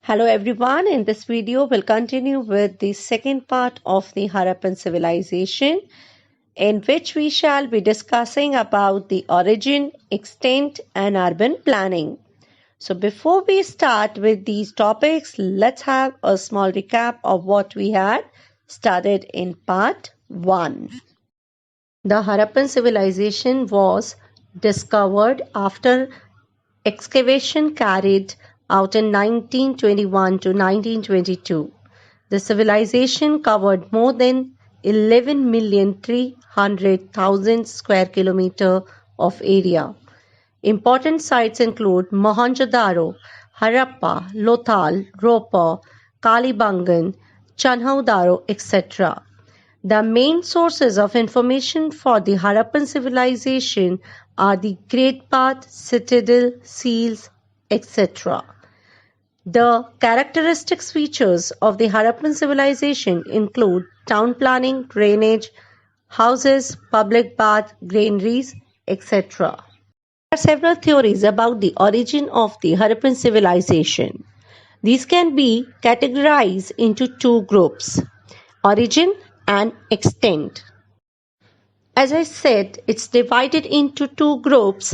Hello everyone, in this video we'll continue with the second part of the Harappan civilization, in which we shall be discussing about the origin, extent and urban planning. So before we start with these topics, let's have a small recap of what we had studied in part 1. The Harappan civilization was discovered after excavation carried out in 1921 to 1922. The civilization covered more than 11,300,000 square kilometer of area. Important sites include Mohenjo-daro, Harappa, Lothal, Ropar, Kalibangan, Chanhaudaro, etc. The main sources of information for the Harappan civilization are the Great Bath, Citadel, seals, etc. The characteristic features of the Harappan civilization include town planning, drainage, houses, public bath, granaries, etc. There are several theories about the origin of the Harappan civilization. These can be categorized into two groups: origin and extent. As I said, it's divided into two groups: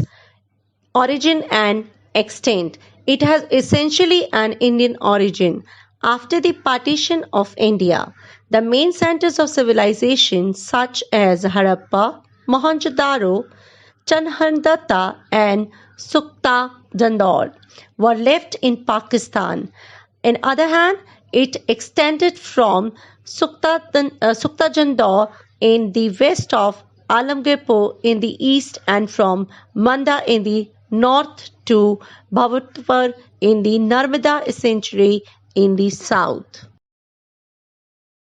origin and extent. It has essentially an Indian origin. After the partition of India, the main centers of civilization such as Harappa, Mohenjo-daro, Chanhadatha and Sukta Jandor were left in Pakistan. On the other hand, it extended from Sukta Jandor in the west of Alamgirpur in the east and from Manda in the north to Bhavatpur in the Narmada estuary in the south.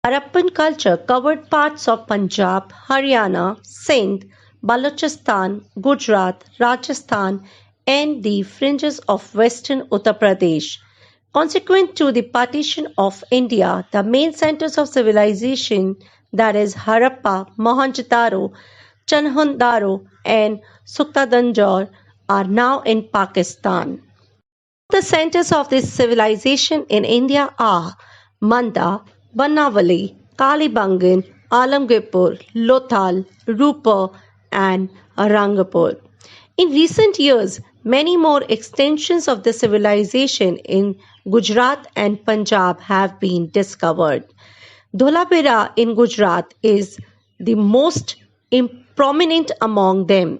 Harappan culture covered parts of Punjab, Haryana, Sindh, Balochistan, Gujarat, Rajasthan and the fringes of western Uttar Pradesh. Consequent to the partition of India, the main centers of civilization, that is Harappa, Mohenjo-daro, Chanhaudaro and Suktadanjor, are now in Pakistan. The centers of this civilization in India are Manda, Banawali, Kalibangan, Alamgirpur, Lothal, Ropar and Rangapur. In recent years, many more extensions of the civilization in Gujarat and Punjab have been discovered. Dholapira in Gujarat is the most prominent among them.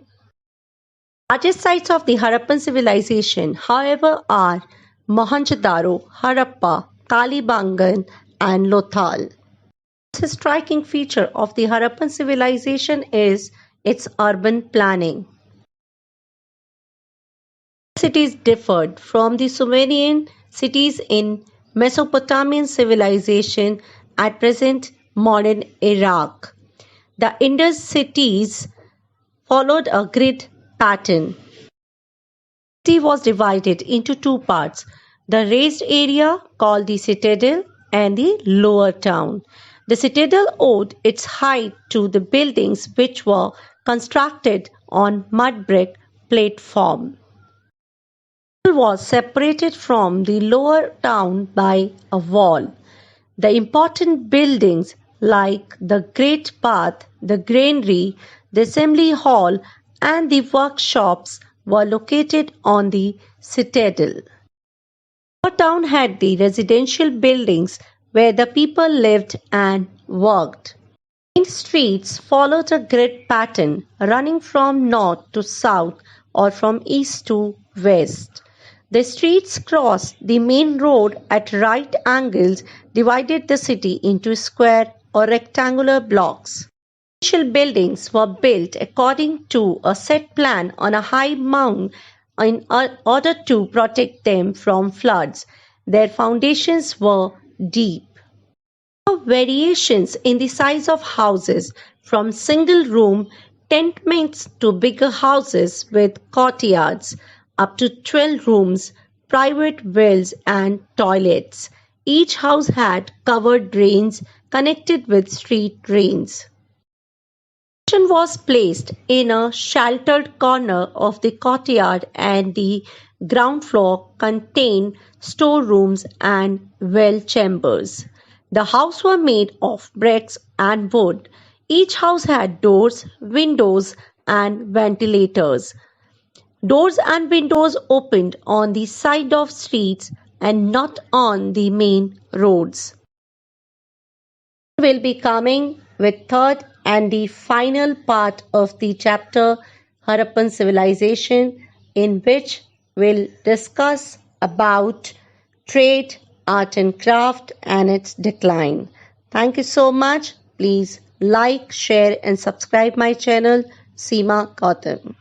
The largest sites of the Harappan civilization, however, are Mohenjo-daro, Harappa, Kalibangan and Lothal. A striking feature of the Harappan civilization is its urban planning. Cities differed from the Sumerian cities in Mesopotamian civilization at present modern Iraq. The Indus cities followed a grid pattern. The city was divided into two parts: the raised area called the citadel and the lower town. The citadel owed its height to the buildings which were constructed on mud brick platform. The citadel was separated from the lower town by a wall. The important buildings like the Great Bath, the granary, the assembly hall and the workshops were located on the citadel. The town had the residential buildings where the people lived and worked. Main streets followed a grid pattern running from north to south or from east to west. The streets crossed the main road at right angles, divided the city into square or rectangular blocks. Residential buildings were built according to a set plan on a high mound in order to protect them from floods. Their foundations were deep. There were variations in the size of houses, from single-room tenements to bigger houses with courtyards, up to 12 rooms, private wells and toilets. Each house had covered drains connected with street drains. The kitchen was placed in a sheltered corner of the courtyard and the ground floor contained storerooms and well chambers. The houses were made of bricks and wood. Each house had doors, windows, and ventilators. Doors and windows opened on the side of streets and not on the main roads. Will be coming with third and the final part of the chapter Harappan civilization, in which we'll discuss about trade, art and craft and its decline. Thank you so much. Please like, share and subscribe my channel Seema Gautam.